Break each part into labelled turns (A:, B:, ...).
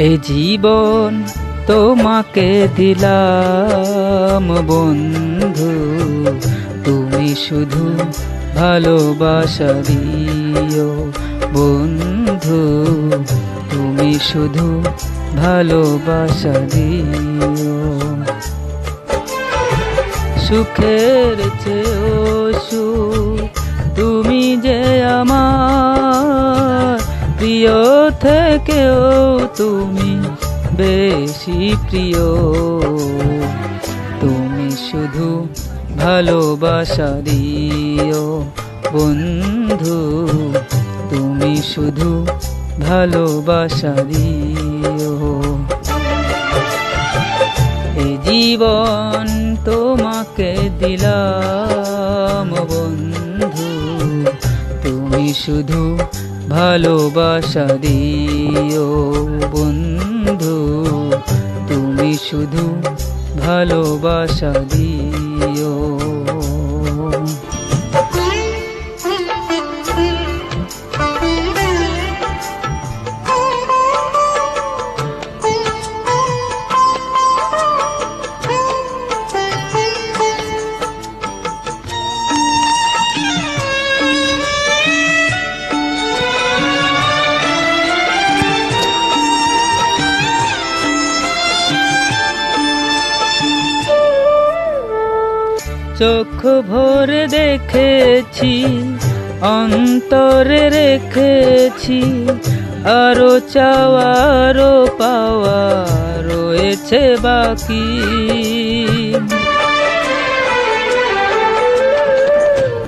A: এ জীবন তোমাকে দিলাম বন্ধু, তুমি শুধু ভালোবাসা দিও বন্ধু, তুমি শুধু ভালোবাসা দিও। সুখের চেয়েও সুখ তুমি যে আমার, প্রিয় থেকেও তুমি বেশি প্রিয়। তুমি শুধু ভালোবাসা দিও বন্ধু, তুমি শুধু ভালোবাসা দিও। এই জীবন তোমাকে দিলাম বন্ধু, তুমি শুধু ভালোবাসা দিও বন্ধু, তুমি শুধু ভালোবাসা দিও। চোখ ভরে দেখেছি, অন্তরে রেখেছি, আরো চাওয়ারও পাওয়া রয়েছে বাকি।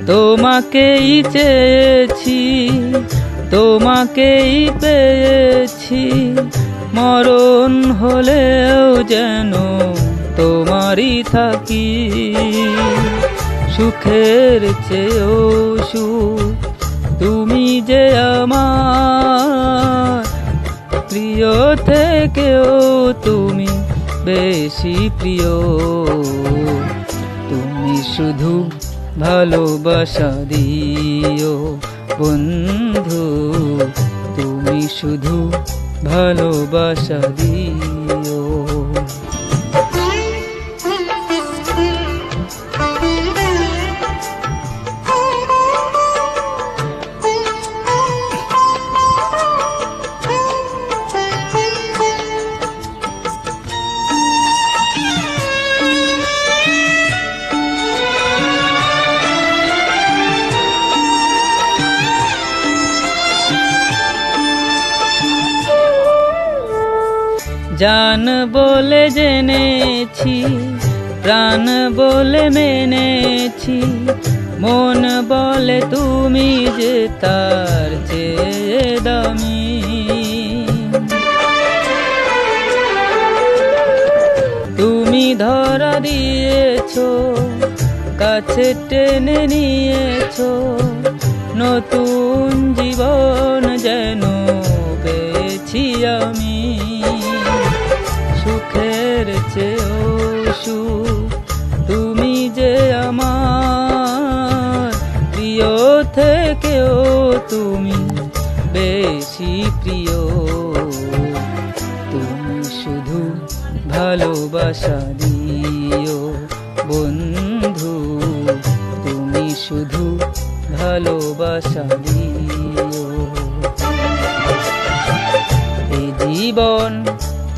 A: তোমাকেই চেয়েছি, তোমাকেই পেয়েছি, মরণ হলেও যেন তোমারই থাকি। সুখের চেয়েও সুখ তুমি যে আমার, প্রিয় থেকেও তুমি বেশি প্রিয়। তুমি শুধু ভালোবাসা দিও বন্ধু, তুমি শুধু ভালোবাসা দিও। জান বলে জেনেছি, প্রাণ বলে মেনেছি, মন বলে তুমি যে তার চেয়ে দামি। তুমি ধরা দিয়েছো, কাছে টেনে নিয়েছো, নতুন জীবন যেন পেয়েছি আমি। সুখের চেয়েও সুখ তুমি যে আমার, প্রিয় থেকেও তুমি বেশি প্রিয়। তুমি শুধু ভালোবাসা দিও বন্ধু, তুমি শুধু ভালোবাসা দিও। এই জীবন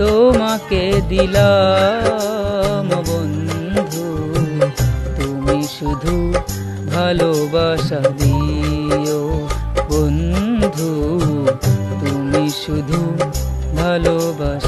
A: তোমাকে দিলাম বন্ধু, তুমি শুধু ভালোবাসা দিও বন্ধু, তুমি শুধু ভালোবাসা